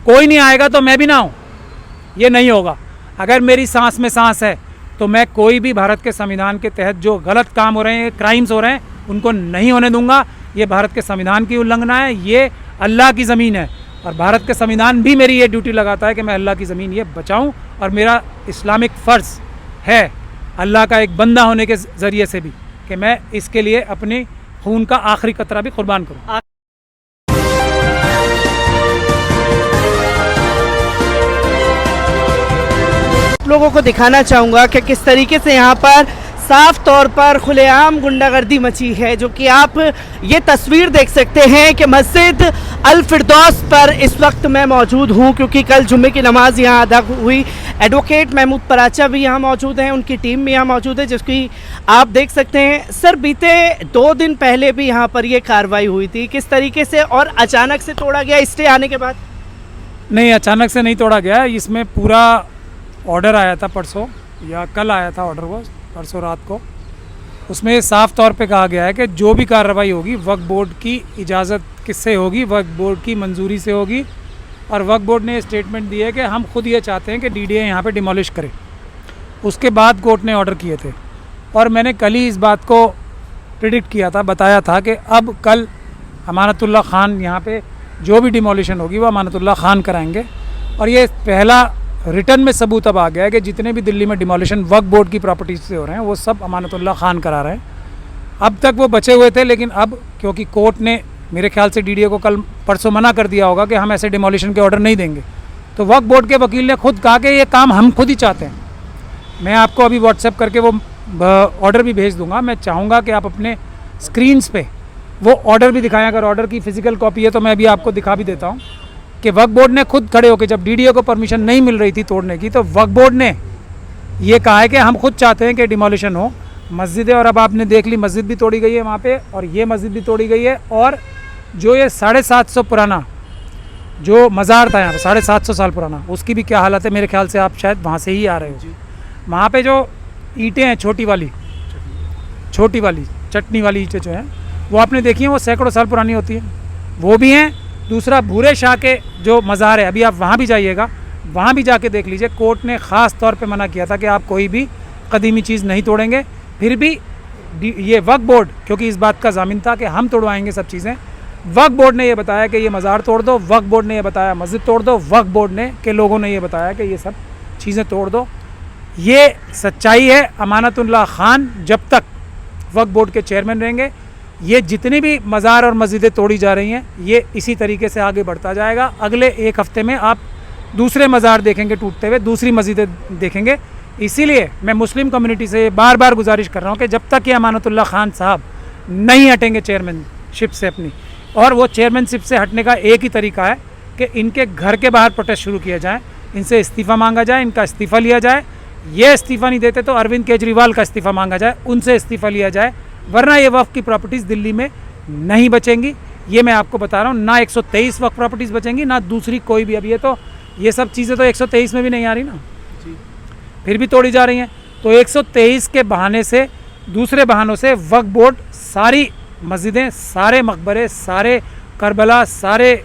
कोई नहीं आएगा तो मैं भी ना हूँ, ये नहीं होगा। अगर मेरी सांस में सांस है तो मैं कोई भी भारत के संविधान के तहत जो गलत काम हो रहे हैं, क्राइम्स हो रहे हैं, उनको नहीं होने दूंगा। ये भारत के संविधान की उल्लंघना है, ये अल्लाह की ज़मीन है और भारत के संविधान भी मेरी ये ड्यूटी लगाता है कि मैं अल्लाह की ज़मीन ये बचाऊं और मेरा इस्लामिक फ़र्ज़ है अल्लाह का एक बंदा होने के ज़रिए से भी कि मैं इसके लिए अपने खून का आखिरी कतरा भी कुर्बान करूं। लोगों को दिखाना चाहूँगा कि किस तरीके से यहाँ पर साफ तौर पर खुलेआम गुंडागर्दी मची है, जो कि आप ये तस्वीर देख सकते हैं कि मस्जिद अल फिरदौस पर इस वक्त मैं मौजूद हूँ, क्योंकि कल जुम्मे की नमाज यहाँ अदा हुई। एडवोकेट महमूद पराचा भी यहाँ मौजूद हैं, उनकी टीम भी यहाँ मौजूद है, जिसकी आप देख सकते हैं। सर, बीते 2 दिन पहले भी यहाँ पर ये कार्रवाई हुई थी, किस तरीके से और अचानक से तोड़ा गया स्टे आने के बाद? नहीं, अचानक से नहीं तोड़ा गया, इसमें पूरा ऑर्डर आया था परसों या कल आया था ऑर्डर, वो परसों रात को। उसमें साफ तौर पे कहा गया है कि जो भी कार्रवाई होगी वक्फ बोर्ड की इजाज़त किससे होगी, वक्फ बोर्ड की मंजूरी से होगी। और वक्फ बोर्ड ने स्टेटमेंट दी है कि हम खुद ये चाहते हैं कि डीडीए यहाँ पे डिमोलिश करे। उसके बाद कोर्ट ने ऑर्डर किए थे और मैंने कल ही इस बात को प्रिडिक्ट किया था, बताया था कि अब कल अमानतुल्लाह खान यहाँ पे जो भी डिमोलिशन होगी वो अमानतुल्लाह खान कराएंगे। और ये पहला रिटर्न में सबूत अब आ गया है कि जितने भी दिल्ली में डिमोलिशन वक्फ बोर्ड की प्रॉपर्टीज से हो रहे हैं वो सब अमानतुल्लाह खान करा रहे हैं। अब तक वो बचे हुए थे, लेकिन अब क्योंकि कोर्ट ने मेरे ख्याल से डीडीए को कल परसों मना कर दिया होगा कि हम ऐसे डिमोलिशन के ऑर्डर नहीं देंगे, तो वक्फ बोर्ड के वकील ने खुद कहा कि ये काम हम खुद ही चाहते हैं। मैं आपको अभी व्हाट्सएप करके वो ऑर्डर भी भेज दूँगा। मैं चाहूँगा कि आप अपने स्क्रीन्स पे वो ऑर्डर भी दिखाएँ। अगर ऑर्डर की फ़िज़िकल कॉपी है तो मैं अभी आपको दिखा भी देता हूँ कि वक्फ बोर्ड ने खुद खड़े होकर, जब डीडीए को परमिशन नहीं मिल रही थी तोड़ने की, तो वक्फ बोर्ड ने ये कहा है कि हम खुद चाहते हैं कि डिमोलिशन हो मस्जिदें। और अब आपने देख ली, मस्जिद भी तोड़ी गई है वहाँ पे और ये मस्जिद भी तोड़ी गई है। और जो ये 750 पुराना जो मज़ार था यहाँ पे, 750 साल पुराना, उसकी भी क्या हालत है। मेरे ख्याल से आप शायद वहाँ से ही आ रहे हो। वहाँ पे जो ईंटें हैं, छोटी वाली चटनी वाली ईंटें जो हैं, वो आपने देखी हैं, वो सैकड़ों साल पुरानी होती हैं, वो भी हैं। दूसरा, भूरे शाह के जो मज़ार है, अभी आप वहाँ भी जाइएगा, वहाँ भी जाके देख लीजिए। कोर्ट ने ख़ास तौर पे मना किया था कि आप कोई भी कदीमी चीज़ नहीं तोड़ेंगे। फिर भी ये वक्फ बोर्ड, क्योंकि इस बात का ज़ामिन था कि हम तोड़वाएंगे सब चीज़ें, वक्फ बोर्ड ने ये बताया कि ये मज़ार तोड़ दो, वक्फ बोर्ड ने ये बताया मस्जिद तोड़ दो, वक्फ बोर्ड ने के लोगों ने ये बताया कि ये सब चीज़ें तोड़ दो। ये सच्चाई है। अमानतुल्लाह खान जब तक वक्फ बोर्ड के चेयरमैन रहेंगे, ये जितनी भी मज़ार और मस्जिदें तोड़ी जा रही हैं, ये इसी तरीके से आगे बढ़ता जाएगा। अगले 1 हफ़्ते में आप दूसरे मज़ार देखेंगे टूटते हुए, दूसरी मस्जिदें देखेंगे। इसीलिए मैं मुस्लिम कम्युनिटी से बार बार गुजारिश कर रहा हूँ कि जब तक ये अमानतुल्लाह खान साहब नहीं हटेंगे चेयरमैनशिप से अपनी, और वो चेयरमैनशिप से हटने का एक ही तरीका है कि इनके घर के बाहर प्रोटेस्ट शुरू किया जाए, इनसे इस्तीफ़ा मांगा जाए, इनका इस्तीफ़ा लिया जाए। ये इस्तीफ़ा नहीं देते तो अरविंद केजरीवाल का इस्तीफ़ा मांगा जाए, उनसे इस्तीफ़ा लिया जाए, वरना ये वक्फ की प्रॉपर्टीज़ दिल्ली में नहीं बचेंगी। ये मैं आपको बता रहा हूँ, ना 123 वक्फ प्रॉपर्टीज़ बचेंगी, ना दूसरी कोई भी। अब ये सब चीज़ें तो 123 में भी नहीं आ रही ना जी, फिर भी तोड़ी जा रही हैं। तो 123 के बहाने से, दूसरे बहानों से वक्फ बोर्ड सारी मस्जिदें, सारे मकबरे, सारे करबला, सारे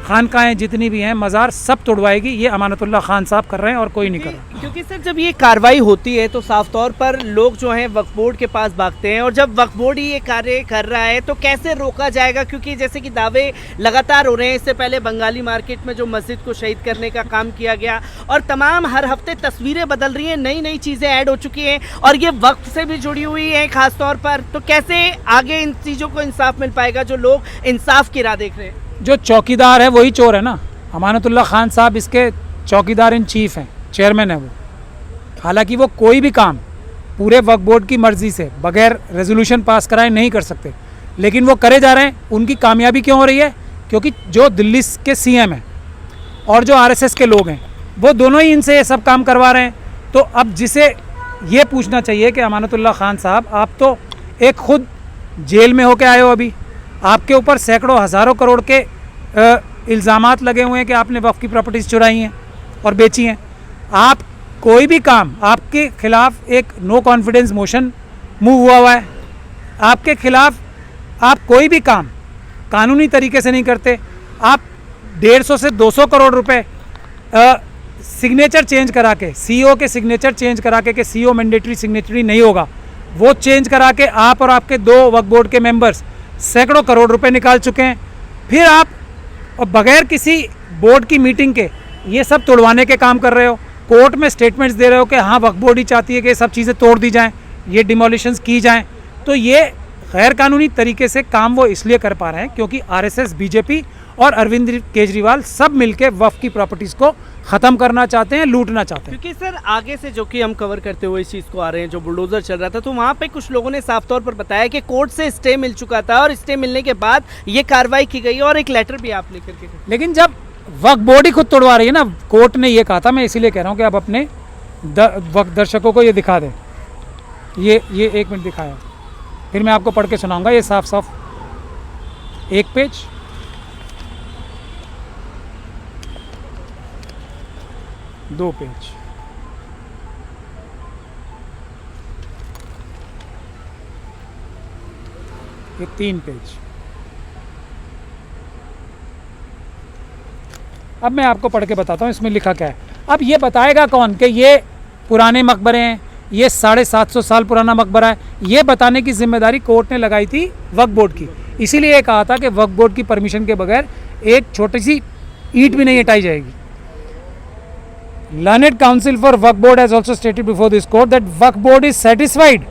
खानकाएँ जितनी भी हैं, मज़ार, सब तोड़वाएगी। ये अमानतुल्लाह खान साहब कर रहे हैं और कोई नहीं कर रहा। क्योंकि सर, जब ये कार्रवाई होती है तो साफ तौर पर लोग जो हैं वक्फ बोर्ड के पास भागते हैं, और जब वक्फ बोर्ड ही ये कार्य कर रहा है तो कैसे रोका जाएगा? क्योंकि जैसे कि दावे लगातार हो रहे हैं। इससे पहले बंगाली मार्केट में जो मस्जिद को शहीद करने का काम किया गया, और तमाम हर हफ्ते तस्वीरें बदल रही हैं, नई नई चीज़ें ऐड हो चुकी हैं, और ये वक्फ से भी जुड़ी हुई है खास तौर पर। तो कैसे आगे इन चीज़ों को इंसाफ मिल पाएगा, जो लोग इंसाफ की राह देख रहे हैं? जो चौकीदार है वही चोर है ना। अमानतुल्लाह खान साहब इसके चौकीदार इन चीफ हैं, चेयरमैन है वो। हालांकि वो कोई भी काम पूरे वक्फ बोर्ड की मर्ज़ी से बगैर रेजोल्यूशन पास कराए नहीं कर सकते, लेकिन वो करे जा रहे हैं। उनकी कामयाबी क्यों हो रही है? क्योंकि जो दिल्ली के सीएम हैं और जो आरएसएस के लोग हैं, वो दोनों ही इनसे ये सब काम करवा रहे हैं। तो अब जिसे ये पूछना चाहिए कि अमानतुल्लाह खान साहब, आप तो एक खुद जेल में होके आए हो, अभी आपके ऊपर सैकड़ों हज़ारों करोड़ के इल्ज़ामात लगे हुए हैं कि आपने वक्फ की प्रॉपर्टीज़ चुराई हैं और बेची हैं। आप कोई भी काम, आपके खिलाफ एक नो कॉन्फिडेंस मोशन मूव हुआ है, आपके खिलाफ आप कोई भी काम कानूनी तरीके से नहीं करते, आप 150 से 200 करोड़ रुपए सिग्नेचर चेंज करा के, सीईओ के सिग्नेचर चेंज करा के, सीईओ मैंडेटरी सिग्नेटरी नहीं होगा, वो चेंज करा के आप और आपके 2 वक्फ बोर्ड के मेंबर्स सैकड़ों करोड़ रुपए निकाल चुके हैं। फिर आप और बगैर किसी बोर्ड की मीटिंग के ये सब तोड़वाने के काम कर रहे हो। कोर्ट में स्टेटमेंट्स दे रहे हो कि हाँ वक्फ बोर्ड ही चाहती है कि ये सब चीज़ें तोड़ दी जाएं, ये डिमोलिशंस की जाएं। तो ये गैर कानूनी तरीके से काम वो इसलिए कर पा रहे हैं क्योंकि आरएसएस, बीजेपी और अरविंद केजरीवाल सब मिलके वक्फ की प्रॉपर्टीज़ को ख़त्म करना चाहते हैं, लूटना चाहते हैं। क्योंकि सर आगे से जो कि हम कवर करते हुए इस चीज़ को आ रहे हैं, जो बुलडोजर चल रहा था, तो वहाँ पे कुछ लोगों ने साफ तौर पर बताया कि कोर्ट से स्टे मिल चुका था और स्टे मिलने के बाद ये कार्रवाई की गई और एक लेटर भी आप लेकर के। लेकिन जब वक्फ बोर्ड ही खुद तोड़वा रही है ना, कोर्ट ने ये कहा था, मैं इसीलिए कह रहा हूँ कि आप अपने दर्शकों को ये दिखा दें। ये 1 मिनट दिखाया, फिर मैं आपको पढ़ के सुनाऊंगा। ये साफ साफ 1 पेज, 2 पेज, ये 3 पेज। अब मैं आपको पढ़ के बताता हूँ इसमें लिखा क्या है। अब ये बताएगा कौन कि ये पुराने मकबरे हैं, ये 750 साल पुराना मकबरा है, ये बताने की जिम्मेदारी कोर्ट ने लगाई थी वक्फ बोर्ड की। इसीलिए ये कहा था कि वक्फ बोर्ड की परमिशन के बगैर एक छोटी सी ईंट भी नहीं हटाई जाएगी। Learned Counsel for Waqf Board has also stated before this court that Waqf Board is satisfied,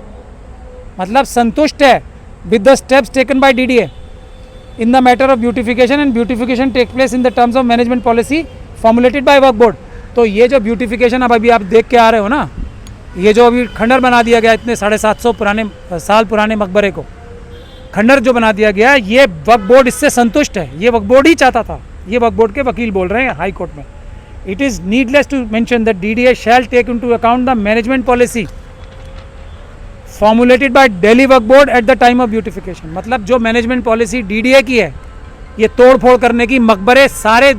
मतलब संतुष्ट है with the steps taken by DDA in the matter of beautification, and beautification take place in the terms of management policy formulated by Waqf Board। तो ये जो beautification अब अभी आप देख के आ रहे हो ना, ये जो अभी खंडर बना दिया गया इतने 750 साल पुराने मकबरे को खंडर जो बना दिया गया, ये वक्फ बोर्ड इससे संतुष्ट है। ये वक्फ बोर्ड ही चाहता था, ये वक्फ बोर्ड के वकील बोल रहे हैं हाई कोर्ट में। It is needless to mention that DDA shall take into account the management policy formulated by Delhi Waqf Board at the time of beautification। मतलब जो मैनेजमेंट पॉलिसी DDA की है, ये तोड़ फोड़ करने की, मकबरे सारे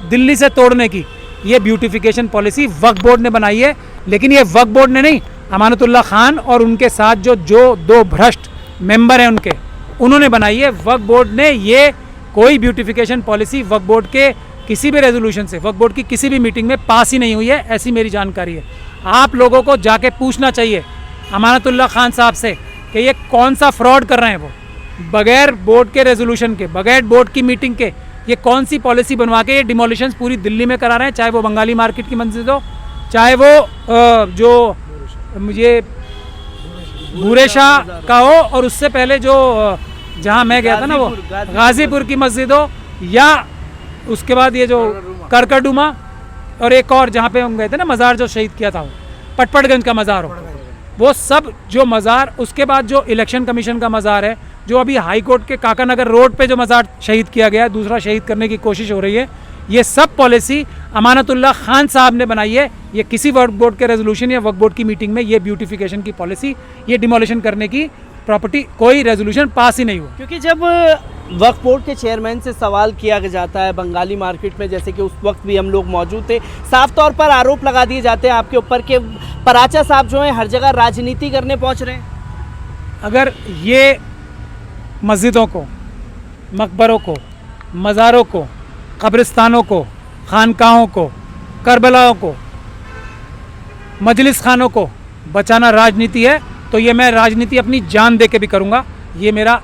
दिल्ली से तोड़ने की, ये ब्यूटिफिकेशन पॉलिसी वक्फ बोर्ड ने बनाई है। लेकिन ये वक्फ बोर्ड ने नहीं, अमानतुल्लाह खान और उनके साथ जो 2 भ्रष्ट मेंबर हैं उनके, उन्होंने बनाई है। वक्फ बोर्ड ने ये कोई ब्यूटिफिकेशन पॉलिसी वक्फ बोर्ड के किसी भी रेजोल्यूशन से, वक्फ बोर्ड की किसी भी मीटिंग में पास ही नहीं हुई है, ऐसी मेरी जानकारी है। आप लोगों को जाके पूछना चाहिए अमानतुल्लाह खान साहब से कि ये कौन सा फ्रॉड कर रहे हैं वो, बगैर बोर्ड के रेजोल्यूशन के, बगैर बोर्ड की मीटिंग के, ये कौन सी पॉलिसी बनवा के ये डिमोलिशंस पूरी दिल्ली में करा रहे हैं, चाहे वो बंगाली मार्केट की मस्जिद हो, चाहे वो जो मुझे भूरे शाह का हो, और उससे पहले जो जहाँ मैं गया था ना वो गाजीपुर की मस्जिद हो, या उसके बाद ये जो करकरडुमा, और एक और जहाँ पे हम गए थे ना मज़ार जो शहीद किया था वो पटपड़गंज का मज़ार हो, वो सब जो मज़ार, उसके बाद जो इलेक्शन कमीशन का मज़ार है, जो अभी हाई कोर्ट के काकानगर रोड पे जो मज़ार शहीद किया गया है, दूसरा शहीद करने की कोशिश हो रही है, ये सब पॉलिसी अमानतुल्लाह खान साहब ने बनाई है। ये किसी वक्फ बोर्ड के रेजोल्यूशन या वक्फ बोर्ड की मीटिंग में ये ब्यूटिफिकेशन की पॉलिसी, ये डिमोलिशन करने की प्रॉपर्टी कोई रेजोल्यूशन पास ही नहीं हुआ। क्योंकि जब वक्फ बोर्ड के चेयरमैन से सवाल किया जाता है बंगाली मार्केट में, जैसे कि उस वक्त भी हम लोग मौजूद थे, साफ तौर पर आरोप लगा दिए जाते हैं आपके ऊपर कि पराचा साहब जो है हर जगह राजनीति करने पहुंच रहे हैं। अगर ये मस्जिदों को, मकबरों को, मज़ारों को, कब्रिस्तानों को, खानकाहों को, करबलाओं को, मजलिस खानों को बचाना राजनीति है, तो ये मैं राजनीति अपनी जान दे के भी करूँगा। ये मेरा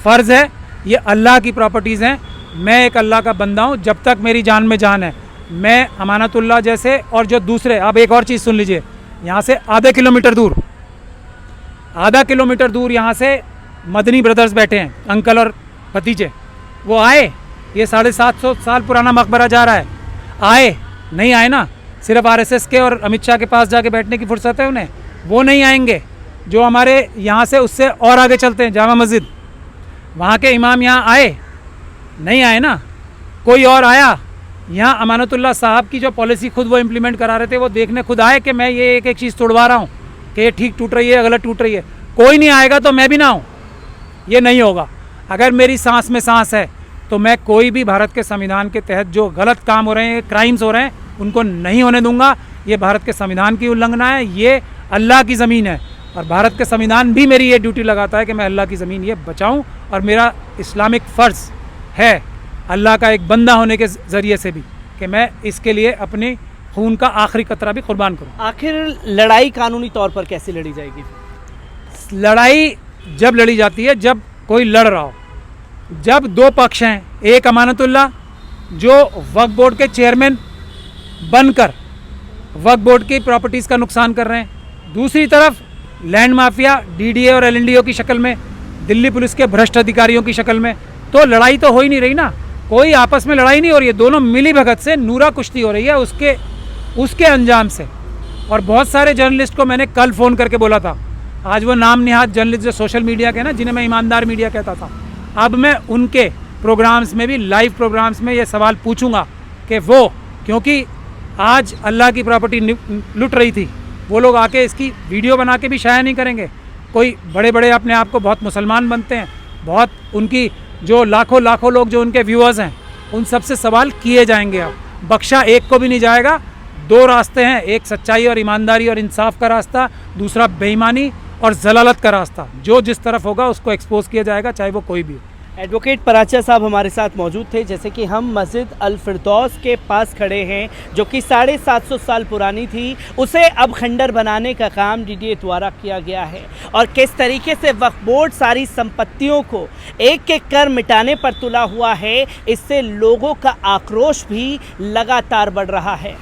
फ़र्ज़ है, ये अल्लाह की प्रॉपर्टीज़ हैं, मैं एक अल्लाह का बंदा हूँ। जब तक मेरी जान में जान है, मैं अमानतुल्लाह जैसे और जो दूसरे, अब एक और चीज़ सुन लीजिए, यहाँ से आधा किलोमीटर दूर यहाँ से मदनी ब्रदर्स बैठे हैं, अंकल और भतीजे, वो आए, ये 750 साल पुराना मकबरा जा रहा है, आए नहीं आए ना, सिर्फ आरएसएस के और अमित शाह के पास जाके बैठने की फुर्सत है उन्हें, वो नहीं आएंगे। जो हमारे यहाँ से उससे और आगे चलते हैं, जामा मस्जिद, वहाँ के इमाम यहाँ आए नहीं आए ना, कोई और आया, यहाँ अमानतुल्लाह साहब की जो पॉलिसी खुद वो इम्प्लीमेंट करा रहे थे, वो देखने खुद आए कि मैं ये एक एक चीज़ तोड़वा रहा हूँ कि ये ठीक टूट रही है, गलत टूट रही है। कोई नहीं आएगा तो मैं भी ना हूँ, ये नहीं होगा। अगर मेरी सांस में सांस है तो मैं कोई भी भारत के संविधान के तहत जो गलत काम हो रहे हैं, क्राइम्स हो रहे हैं, उनको नहीं होने दूंगा। ये भारत के संविधान की उल्लंघना है, ये अल्लाह की ज़मीन है, और भारत के संविधान भी मेरी ये ड्यूटी लगाता है कि मैं अल्लाह की ज़मीन ये बचाऊं, और मेरा इस्लामिक फ़र्ज़ है अल्लाह का एक बंदा होने के ज़रिए से भी, कि मैं इसके लिए अपने खून का आखिरी कतरा भी कुर्बान करूँ। आखिर लड़ाई कानूनी तौर पर कैसे लड़ी जाएगी? लड़ाई जब लड़ी जाती है जब कोई लड़ रहा हो, जब दो पक्ष हैं, एक अमानतुल्लाह जो वक्फ बोर्ड के चेयरमैन बनकर वक्फ बोर्ड की प्रॉपर्टीज़ का नुकसान कर रहे हैं, दूसरी तरफ लैंड माफिया डीडीए और एलएनडीओ की शक्ल में, दिल्ली पुलिस के भ्रष्ट अधिकारियों की शक्ल में, तो लड़ाई तो हो ही नहीं रही ना, कोई आपस में लड़ाई नहीं हो रही है, दोनों मिली भगत से नूरा कुश्ती हो रही है उसके अंजाम से। और बहुत सारे जर्नलिस्ट को मैंने कल फ़ोन करके बोला था, आज वो नाम निहाद जर्नलिस्ट जो सोशल मीडिया के ना, जिन्हें मैं ईमानदार मीडिया कहता था, अब मैं उनके प्रोग्राम्स में भी, लाइव प्रोग्राम्स में ये सवाल पूछूंगा कि वो, क्योंकि आज अल्लाह की प्रॉपर्टी लुट रही थी, वो लोग आके इसकी वीडियो बना के भी शाया नहीं करेंगे। कोई बड़े बड़े अपने आप को बहुत मुसलमान बनते हैं, बहुत उनकी जो लाखों लोग जो उनके व्यूअर्स हैं, उन सब से सवाल किए जाएंगे। अब बख्शा एक को भी नहीं जाएगा। दो रास्ते हैं, एक सच्चाई और ईमानदारी और इंसाफ का रास्ता, दूसरा बेईमानी और जलालत का रास्ता। जो जिस तरफ होगा उसको एक्सपोज किया जाएगा, चाहे वो कोई भी हो। एडवोकेट पराचा साहब हमारे साथ मौजूद थे। जैसे कि हम मस्जिद अल फिरदौस के पास खड़े हैं, जो कि 750 साल पुरानी थी, उसे अब खंडर बनाने का काम डीडीए द्वारा किया गया है, और किस तरीके से वक्फ बोर्ड सारी संपत्तियों को एक एक कर मिटाने पर तुला हुआ है, इससे लोगों का आक्रोश भी लगातार बढ़ रहा है।